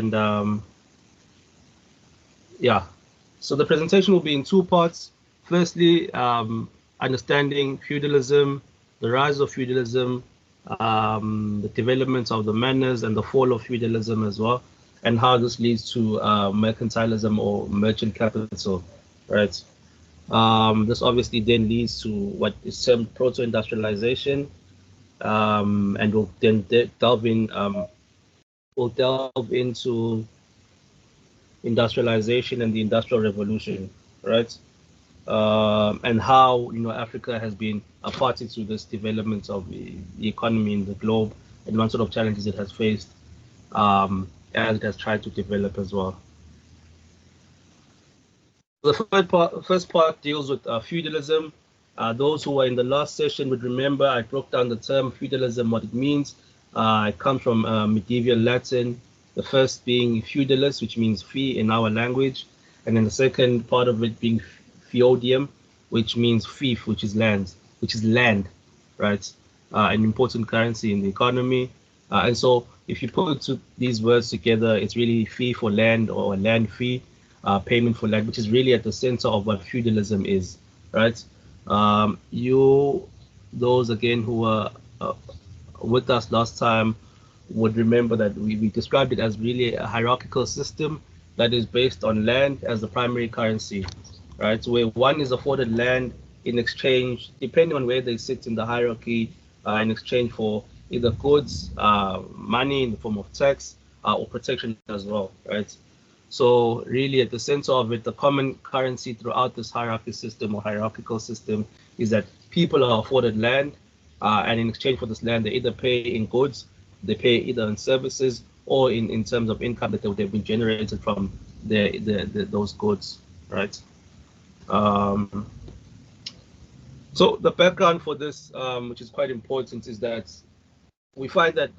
And yeah, so the presentation will be in two parts. Firstly, understanding feudalism, the rise of feudalism, the development of the manners and the fall of feudalism as well, and how this leads to mercantilism or merchant capital, right? This obviously then leads to what is termed proto-industrialization, and we'll then delve into industrialization and the industrial revolution, right? And how Africa has been a party to this development of the economy in the globe and what sort of challenges it has faced as it has tried to develop as well. The first part deals with feudalism. Those who were in the last session would remember I broke down the term feudalism, what it means. It comes from medieval Latin, the first being feudalus, which means fee in our language, and then the second part of it being feodium, which means fief, which is land, right? An important currency in the economy. And so if you put these words together, it's really fee for land or land fee. Payment for land, which is really at the center of what feudalism is, right? Those again who were with us last time would remember that we described it as really a hierarchical system that is based on land as the primary currency, right? Where one is afforded land in exchange, depending on where they sit in the hierarchy, in exchange for either goods, money in the form of tax, or protection as well, right? So really at the center of it, the common currency throughout this hierarchy system or hierarchical system is that people are afforded land, and in exchange for this land, they either pay in goods, they pay either in services or in terms of income that they've been generated from those goods, right? So the background for this, which is quite important, is that we find that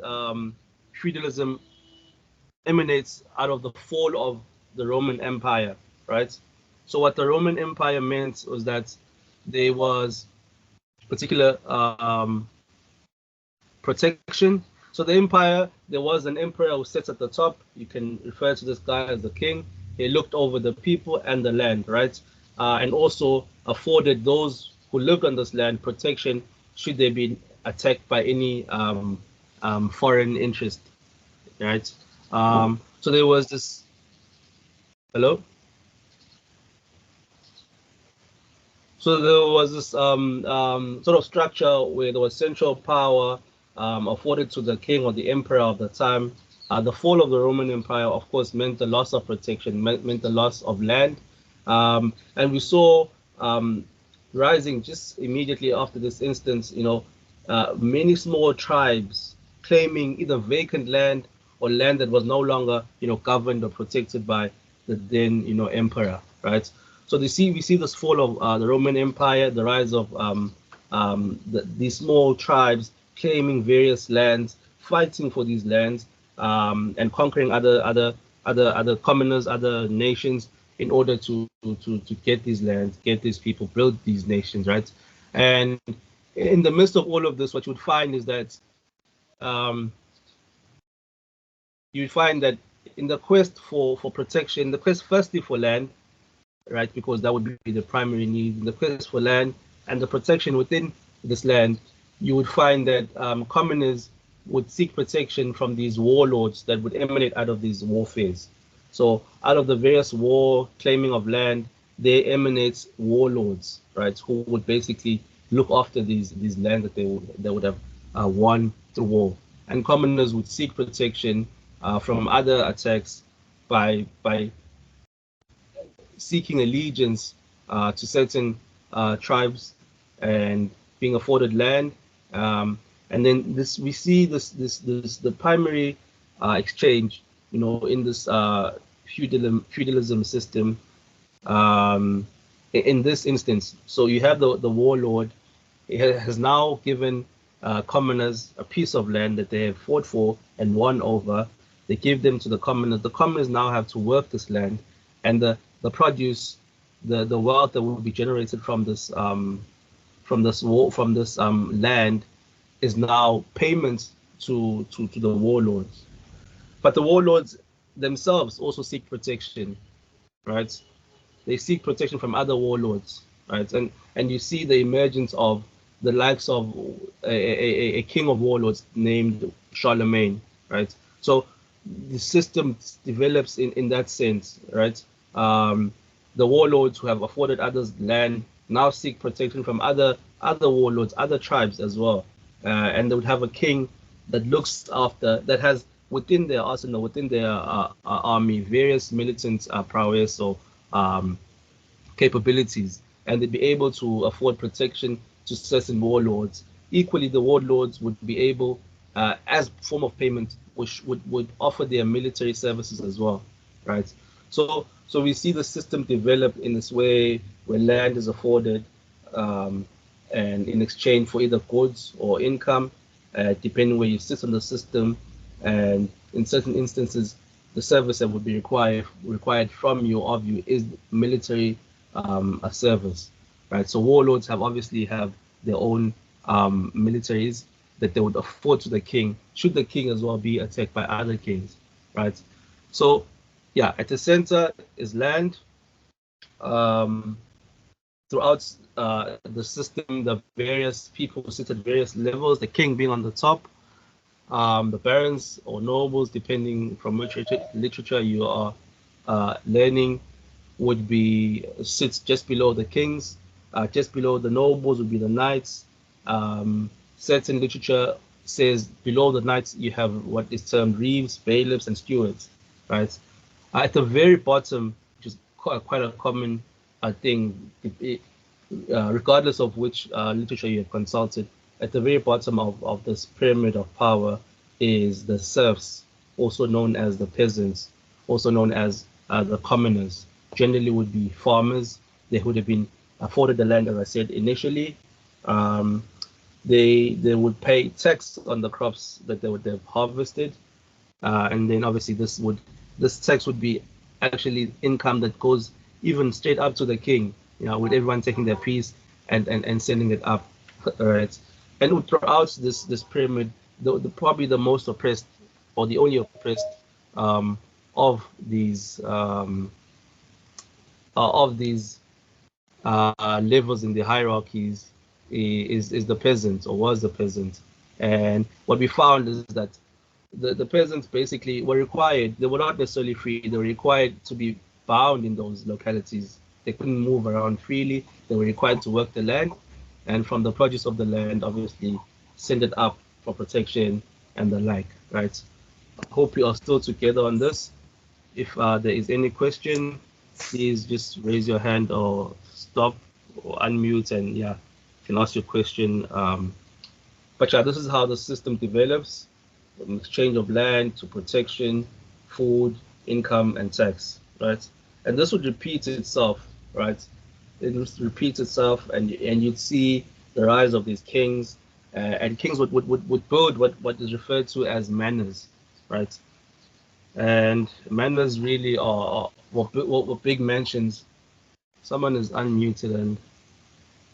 feudalism emanates out of the fall of the Roman Empire, right? So what the Roman Empire meant was that there was particular protection. So the empire, there was an emperor who sits at the top. You can refer to this guy as the king. He looked over the people and the land, right? And also afforded those who lived on this land protection should they be attacked by any foreign interest, right? So there was this. Hello. So there was this sort of structure where there was central power afforded to the king or the emperor of the time. The fall of the Roman Empire, of course, meant the loss of protection, meant the loss of land. And we saw rising just immediately after this instance, many small tribes claiming either vacant land or land that was no longer, governed or protected by the then, emperor, right? So we see this fall of the Roman Empire, the rise of these small tribes claiming various lands, fighting for these lands, and conquering other commoners, other nations, in order to get these lands, get these people, build these nations, right? And in the midst of all of this, what you would find is that you find that in the quest for protection, the quest firstly for land, right, because that would be the primary need, in the quest for land and the protection within this land, you would find that commoners would seek protection from these warlords that would emanate out of these warfares. So out of the various war claiming of land, there emanates warlords, right, who would basically look after these lands that they would have won through war. And commoners would seek protection from other attacks by seeking allegiance to certain tribes and being afforded land. And then we see the primary exchange, in this feudalism system. In this instance, so you have the warlord. He has now given commoners a piece of land that they have fought for and won over. They give them to the commoners. The commoners now have to work this land, and the produce, the wealth that will be generated from this land is now payments to the warlords. But the warlords themselves also seek protection, right? They seek protection from other warlords, right? And you see the emergence of the likes of a king of warlords named Charlemagne, right? So the system develops in that sense, right? Um, the warlords who have afforded others land now seek protection from other warlords, other tribes as well, and they would have a king that looks after, that has within their arsenal, within their army, various militant prowess or um, capabilities, and they'd be able to afford protection to certain warlords. Equally, the warlords would be able, as form of payment, which would offer their military services as well, right? So we see the system develop in this way where land is afforded, um, and in exchange for either goods or income, depending where you sit on the system, and in certain instances, the service that would be required from you of you is military a service, right? So warlords have obviously have their own militaries that they would afford to the king, should the king as well be attacked by other kings, right? So, yeah, at the center is land. Um, Throughout the system, the various people sit at various levels, the king being on the top, the barons or nobles, depending from which literature you are learning, would be sits just below the kings. Just below the nobles would be the knights. Certain literature says below the knights you have what is termed reeves, bailiffs, and stewards, right? At the very bottom, which is quite a common thing, regardless of which literature you have consulted, at the very bottom of this pyramid of power is the serfs, also known as the peasants, also known as the commoners. Generally would be farmers. They would have been afforded the land, as I said initially. Um, they would pay tax on the crops that they would have harvested, and then obviously this tax would be actually income that goes even straight up to the king, with everyone taking their piece and sending it up, right? And throughout this pyramid, probably the most oppressed or the only oppressed um, of these levels in the hierarchies is the peasant, or was the peasant. And what we found is that the peasants basically were required, they were not necessarily free, they were required to be bound in those localities. They couldn't move around freely. They were required to work the land, and from the produce of the land, obviously, send it up for protection and the like, right? I hope you are still together on this. If there is any question, please just raise your hand or stop or unmute, and yeah, you can ask your question. But yeah, this is how the system develops, from exchange of land to protection, food, income, and tax, right? And this would repeat itself, right? It would repeat itself, and you'd see the rise of these kings, and kings would build what is referred to as manors, right? And manors really were big mansions. Someone is unmuted and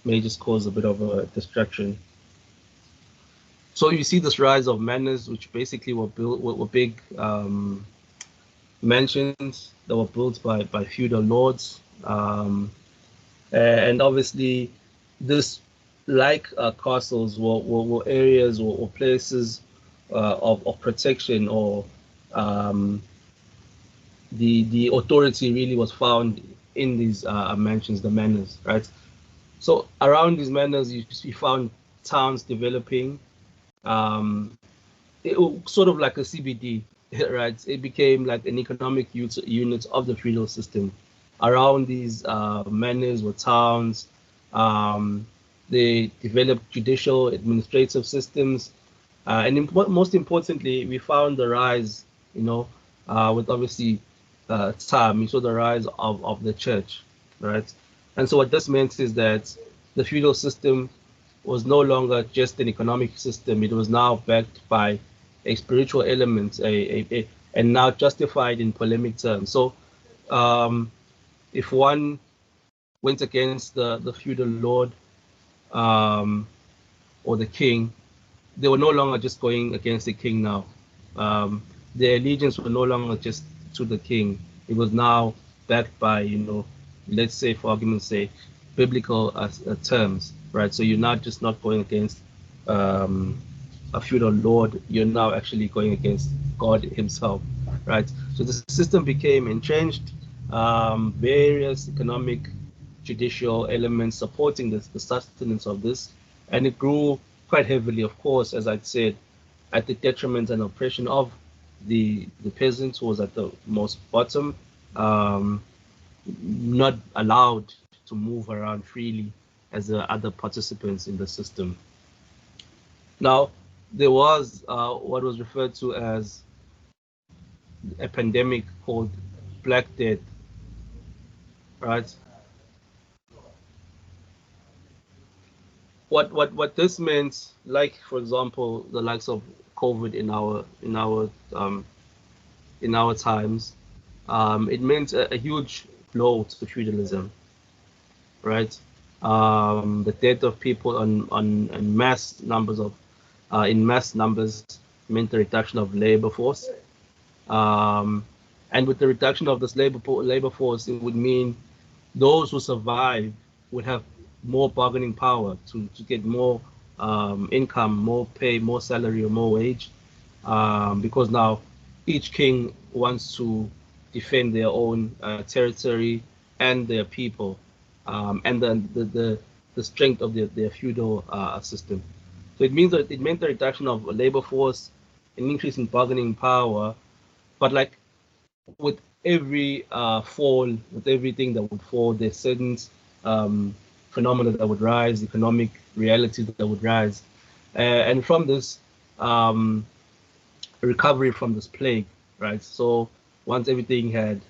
may just cause a bit of a distraction. So you see this rise of manors, which basically were big mansions that were built by feudal lords, and obviously this, like castles, were areas or places of protection, or um, the authority really was found in these mansions, the manors, right? So around these manors, you found towns developing. Um, sort of like a CBD, right? It became like an economic unit of the feudal system. Around these manors were towns. Um, they developed judicial, administrative systems, and most importantly, we found the rise, with obviously time. We saw the rise of the church, right? And so what this meant is that the feudal system was no longer just an economic system. It was now backed by a spiritual element, and now justified in polemic terms. So if one went against the feudal lord, um, or the king, they were no longer just going against the king now. Their allegiance were no longer just to the king. It was now backed by, let's say, for argument's sake, biblical terms, right? So you're not just not going against um, a feudal lord, you're now actually going against God himself, right? So the system became entrenched, various economic, judicial elements supporting the sustenance of this, and it grew quite heavily, of course, as I'd said, at the detriment and oppression of the peasant who was at the most bottom, um, not allowed to move around freely as the other participants in the system. Now, there was what was referred to as a pandemic called Black Death, right? What this meant, like for example, the likes of COVID in our times, it meant a huge blow to feudalism, right? The death of people on mass numbers of in mass numbers meant the reduction of labor force. Um, and with the reduction of this labor force, it would mean those who survive would have more bargaining power to get more income, more pay, more salary, or more wage, because now each king wants to defend their own territory and their people, and then the strength of their feudal system. So it meant the reduction of labor force, an increase in bargaining power, but like with every fall, with everything that would fall, there's certain um, phenomena that would rise, economic realities that would rise, and from this um, recovery from this plague, right? So once everything had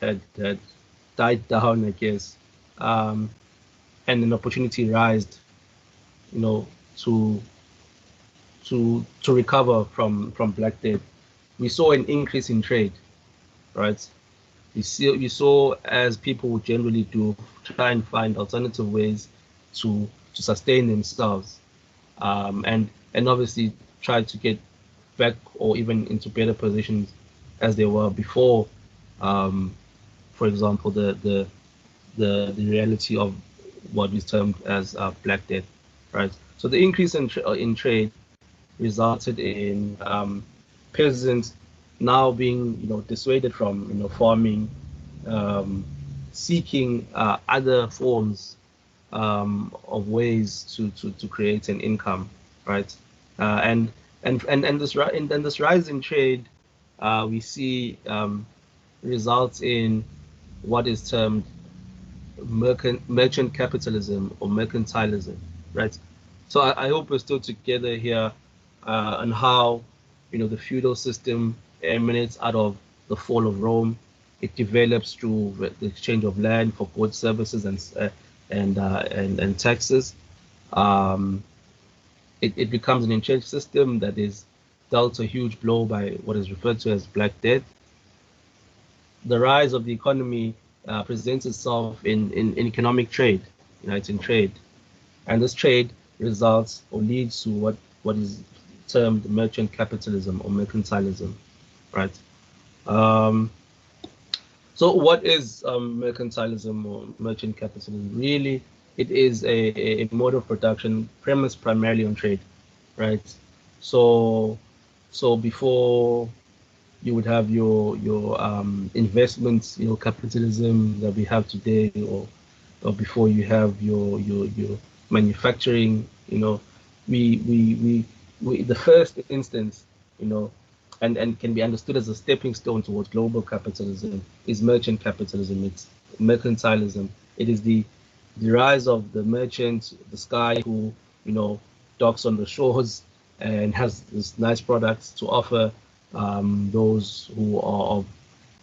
died down, I guess, um, and an opportunity rised, you know, to to recover from Black Death, we saw an increase in trade, right? You saw, as people would generally do, try and find alternative ways to sustain themselves, and obviously try to get back or even into better positions as they were before. Um, for example, the reality of what is termed as Black Death, right? So the increase in trade resulted in peasants now being, dissuaded from, farming, um, seeking other forms of ways to create an income, right? And this rise in trade, we see results in what is termed merchant capitalism or mercantilism, right? So I hope we're still together here on how, the feudal system emanates out of the fall of Rome. It develops through the exchange of land for goods, services, and taxes. Um, it becomes an entrenched system that is dealt a huge blow by what is referred to as Black Death. The rise of the economy presents itself in economic trade, it's in trade. And this trade results or leads to what is termed merchant capitalism or mercantilism, right? Um, so what is mercantilism or merchant capitalism? Really, it is a mode of production premised primarily on trade, right? So, so before you would have your investments, capitalism that we have today, or before you have your manufacturing, we the first instance, you know, and can be understood as a stepping stone towards global capitalism is merchant capitalism. It's mercantilism. It is the rise of the merchant, this guy who, docks on the shores and has this nice products to offer those who are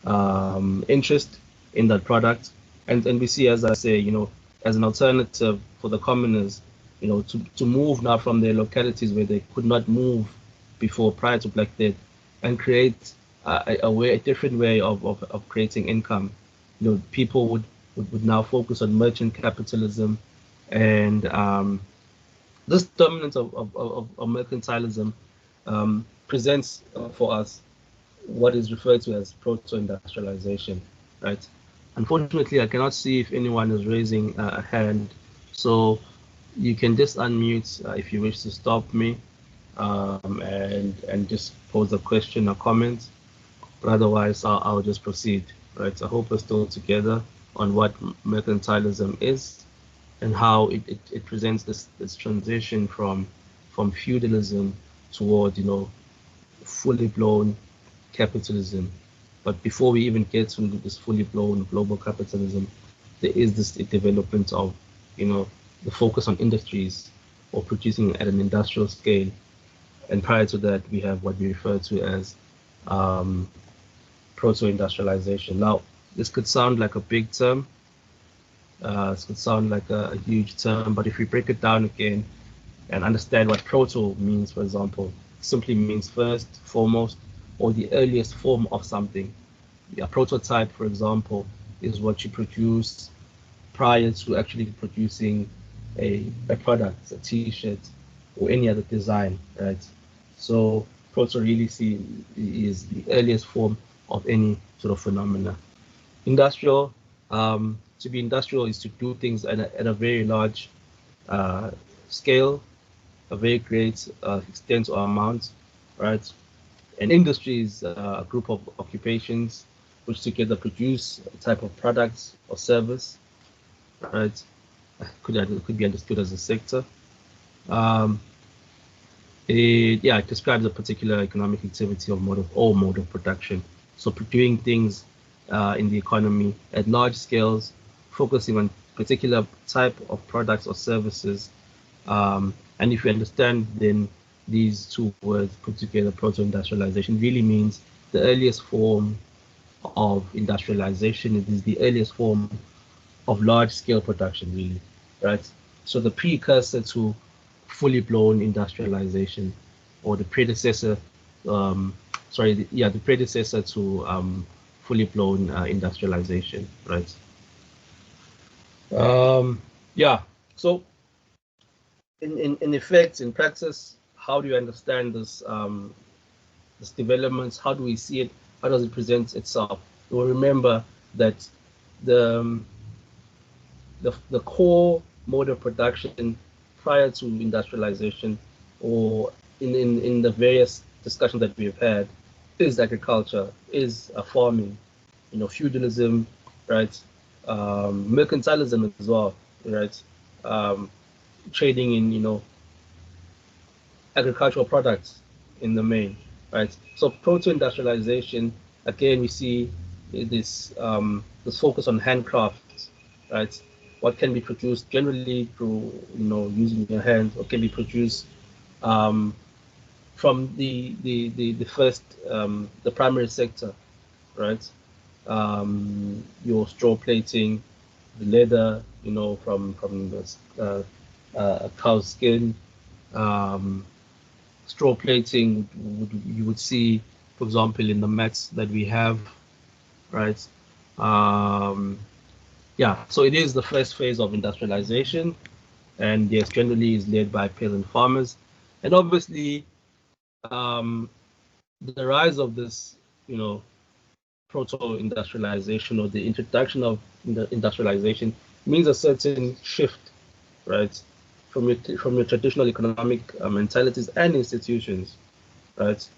of interest in that product. And we see, as I say, as an alternative for the commoners, to move now from their localities where they could not move before prior to Black Death and create a different way of creating income. People would now focus on merchant capitalism, and this dominance of mercantilism presents for us what is referred to as proto-industrialization, right? Unfortunately, I cannot see if anyone is raising a hand, so you can just unmute if you wish to stop me, and just pose a question or comment. But otherwise, I'll just proceed, right? I hope we're still together on what mercantilism is and how it presents this transition from feudalism toward, fully blown capitalism. But before we even get to this fully blown global capitalism, there is this development of, the focus on industries or producing at an industrial scale. And prior to that, we have what we refer to as proto-industrialization. Now, this could sound like a big term. This could sound like a huge term, but if we break it down again and understand what proto means, for example, simply means first, foremost, or the earliest form of something. A prototype, for example, is what you produce prior to actually producing a product, a t-shirt, or any other design, right? So proto really is the earliest form of any sort of phenomena. Industrial, to be industrial is to do things at a very large scale, a very great extent or amount, right? An industry is a group of occupations which together produce a type of product or service, right? Could be understood as a sector. It describes a particular economic activity or mode of production. So doing things in the economy at large scales, focusing on particular type of products or services. And if you understand, then these two words put together, proto-industrialization, really means the earliest form of industrialization. It is the earliest form of large-scale production, really, right? So the precursor to fully blown industrialization, or the predecessor, the predecessor to fully blown industrialization, right? So in effect, in practice, how do you understand this developments? How do we see it? How does it present itself? You'll remember that the core mode of production prior to industrialization, or in the various discussions that we've had, is agriculture, is farming, feudalism, right? Mercantilism as well, right? Trading in, agricultural products in the main, right? So proto-industrialization, again, we see this focus on handcrafts, right? What can be produced generally through, using your hands, or can be produced from the first, the primary sector, right? Your straw plating, the leather, from the cow's skin, straw plating you would see, for example, in the mats that we have, right? So it is the first phase of industrialization, and yes, generally is led by peasant farmers. And obviously, the rise of this, proto-industrialization, or the introduction of industrialization, means a certain shift, right, from your traditional economic mentalities and institutions, right?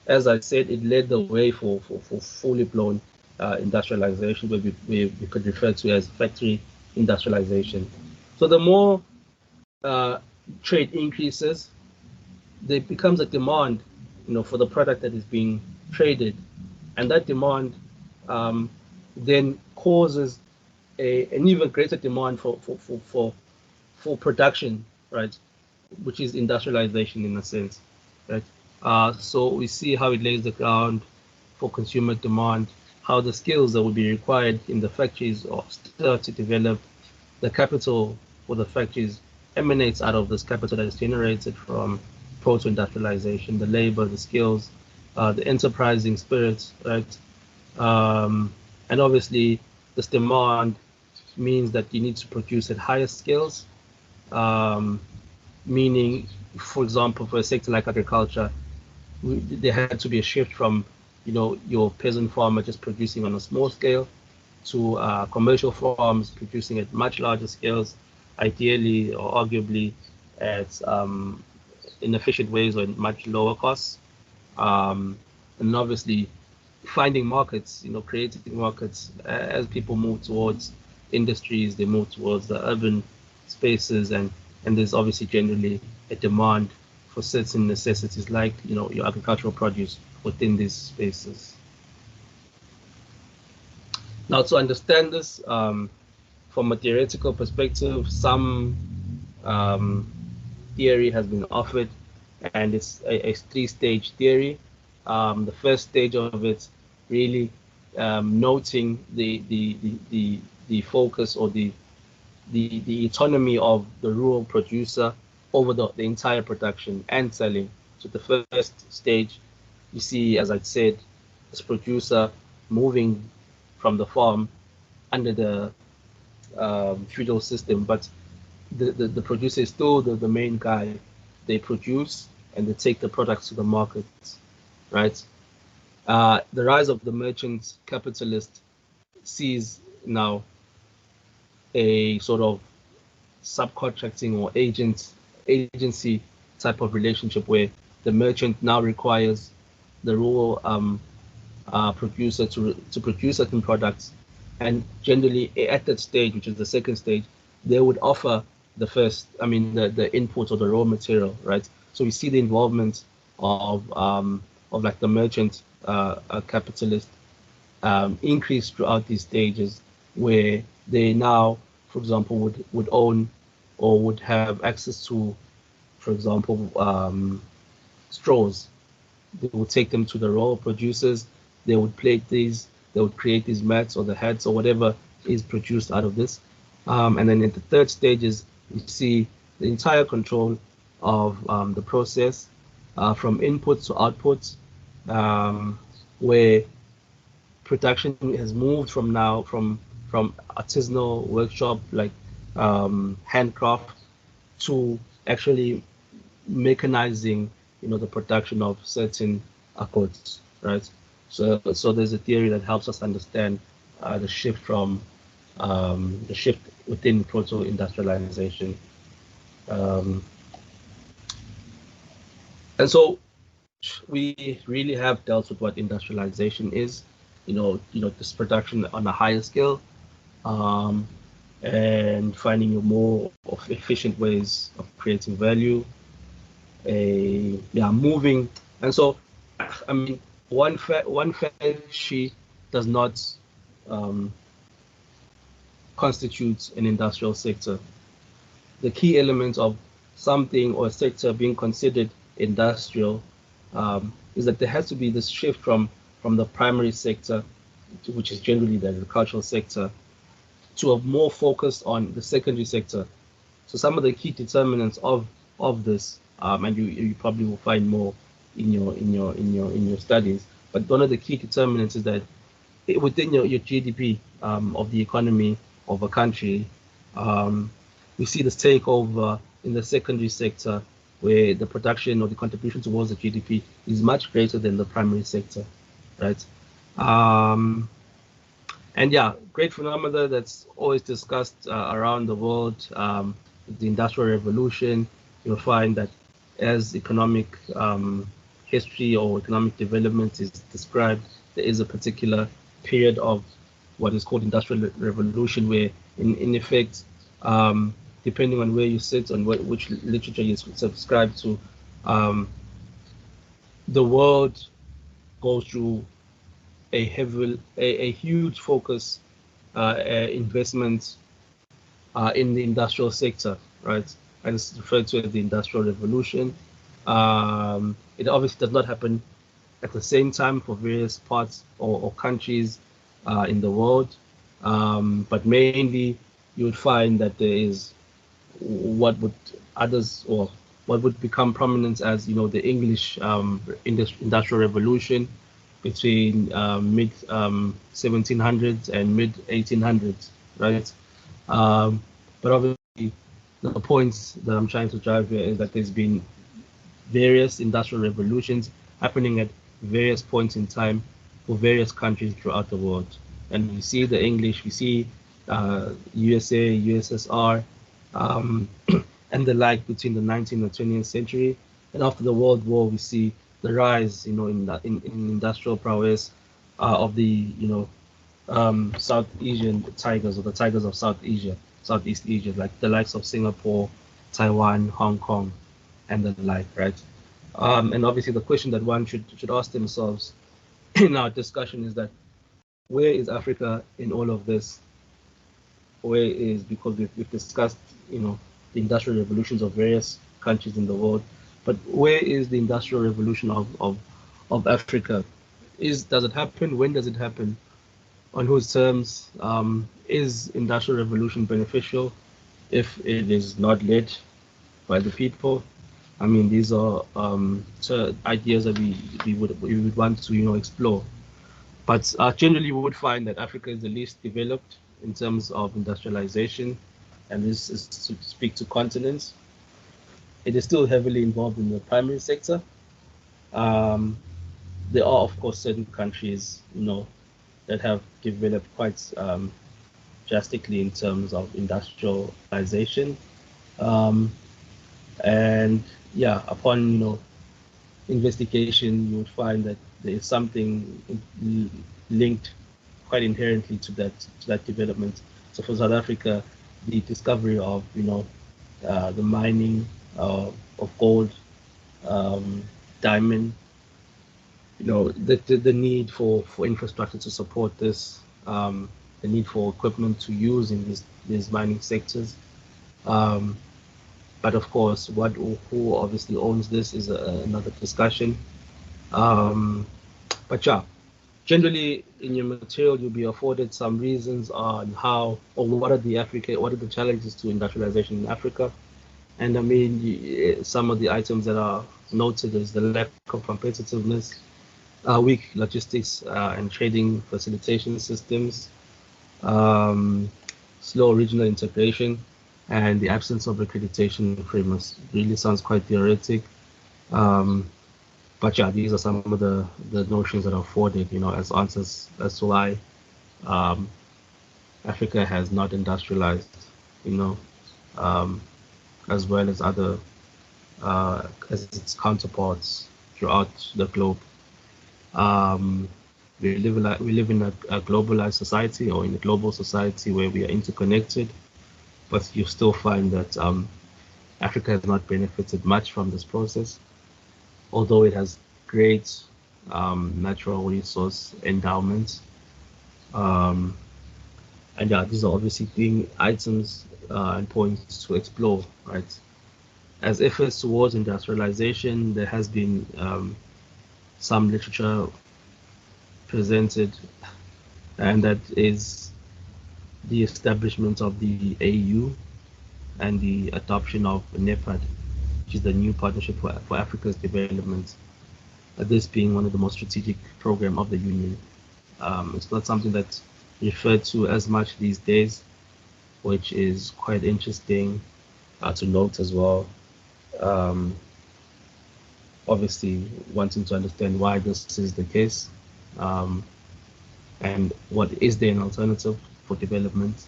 As I said, it led the way for fully blown industrialization, where we could refer to as factory industrialization. So the more trade increases, there becomes a demand, for the product that is being traded, and that demand then causes an even greater demand for production, right? Which is industrialization in a sense, right? So we see how it lays the ground for consumer demand, how the skills that will be required in the factories start to develop, the capital for the factories emanates out of this capital that is generated from proto-industrialization, the labor, the skills, the enterprising spirit, right? And obviously, this demand means that you need to produce at higher scales, meaning, for example, for a sector like agriculture, there had to be a shift from your peasant farmer just producing on a small scale to commercial farms producing at much larger scales, ideally or arguably at inefficient ways or in much lower costs. And obviously finding markets, creating markets as people move towards industries, they move towards the urban spaces, and there's obviously generally a demand for certain necessities like your agricultural produce within these spaces. Now, to understand this from a theoretical perspective, some theory has been offered, and it's a three-stage theory. The first stage of it really noting the focus or the autonomy of the rural producer over the entire production and selling. So the first stage, you see, as I said, this producer moving from the farm under the feudal system, but the producer is still the main guy. They produce and they take the products to the market, right? The rise of the merchant capitalist sees now a sort of subcontracting or agency type of relationship where the merchant now requires the rural producer to produce certain products, and generally at that stage, which is the second stage, they would offer the input or the raw material, right? So we see the involvement of like the merchant capitalist increase throughout these stages, where they now, for example, would own or would have access to, for example, straws. They would take them to the rural producers. They would plate these. They would create these mats or the hats or whatever is produced out of this. And then in the third stages, we see the entire control of the process from input to output, where production has moved from artisanal workshop like handcraft to actually mechanizing the production of certain goods, right? So there's a theory that helps us understand the shift from the shift within proto-industrialization. And so we really have dealt with what industrialization is, this production on a higher scale, and finding more of efficient ways of creating value, moving. And so, I mean, one fact sheet does not constitute an industrial sector. The key element of something or a sector being considered industrial is that there has to be this shift from the primary sector, which is generally the agricultural sector, to a more focus on the secondary sector. So some of the key determinants of this, and you probably will find more in your studies, but one of the key determinants is that within your GDP of the economy of a country, we see this takeover in the secondary sector, where the production or the contribution towards the GDP is much greater than the primary sector, right? And yeah, great phenomena that's always discussed around the world. The Industrial Revolution, you'll find that as economic history or economic development is described, there is a particular period of what is called Industrial Revolution, where in effect, depending on where you sit and which literature you subscribe to, the world goes through a huge focus investment in the industrial sector, right? And it's referred to as the Industrial Revolution. It obviously does not happen at the same time for various parts or countries in the world, but mainly you would find that there is what would become prominent as the English Industrial Revolution between mid 1700s and mid 1800s, right? But obviously, the points that I'm trying to drive here is that there's been various industrial revolutions happening at various points in time for various countries throughout the world. And we see the English, we see USA, USSR, um, and the like between the 19th and 20th century. And after the World War, we see the rise, in industrial prowess of the, South Asian tigers, or the tigers of South Asia, Southeast Asia, like the likes of Singapore, Taiwan, Hong Kong, and the like, right? And obviously, the question that one should ask themselves in our discussion is that where is Africa in all of this? Where is, because we've discussed, the industrial revolutions of various countries in the world, but where is the industrial revolution of Africa? Does it happen? When does it happen? On whose terms? Is industrial revolution beneficial if it is not led by the people? I mean, these are ideas that we would want to explore. But generally, we would find that Africa is the least developed in terms of industrialization, and this is to speak to continents. It is still heavily involved in the primary sector. There are, of course, certain countries, that have developed quite drastically in terms of industrialization. Um, and yeah, upon investigation, you would find that there is something linked quite inherently to that development. So for South Africa, the discovery of the mining of gold, diamond, the need for infrastructure to support this, the need for equipment to use in these mining sectors. But of course, who obviously owns this is another discussion. But yeah, generally in your material, you'll be afforded some reasons on how, or what are the challenges to industrialization in Africa. And I mean, some of the items that are noted is the lack of competitiveness, weak logistics and trading facilitation systems, slow regional integration, and the absence of accreditation frameworks. Really sounds quite theoretic. But yeah, these are some of the notions that are afforded, as answers as to why Africa has not industrialized, as well as other as its counterparts throughout the globe. We live in a globalized society, or in a global society where we are interconnected, but you still find that Africa has not benefited much from this process, although it has great natural resource endowments. And yeah, these are obviously being items and points to explore, right? As efforts towards industrialization, there has been some literature presented, and that is the establishment of the AU and the adoption of NEPAD, which is the new partnership for Africa's development. This being one of the most strategic programs of the Union. It's not something that's referred to as much these days, which is quite interesting to note as well. Obviously, wanting to understand why this is the case, and what is there an alternative for development.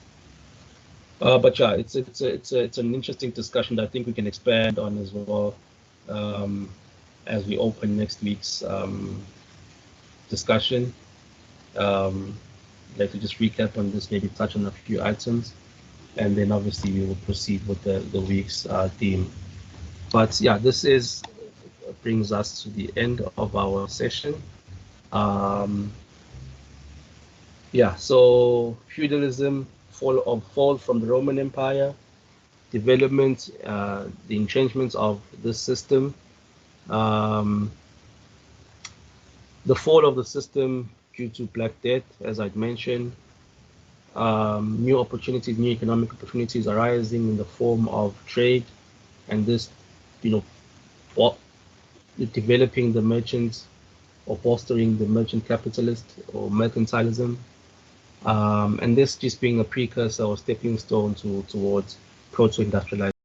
But yeah, it's an interesting discussion that I think we can expand on as well as we open next week's discussion. I'd like to just recap on this, maybe touch on a few items, and then obviously we will proceed with the week's theme. But yeah, this brings us to the end of our session. Yeah, so feudalism, fall from the Roman Empire, development, the entrenchment of this system, the fall of the system due to Black Death, as I'd mentioned, new economic opportunities arising in the form of trade, and this, developing the merchants or fostering the merchant capitalist or mercantilism, and this just being a precursor or stepping stone towards proto-industrialization.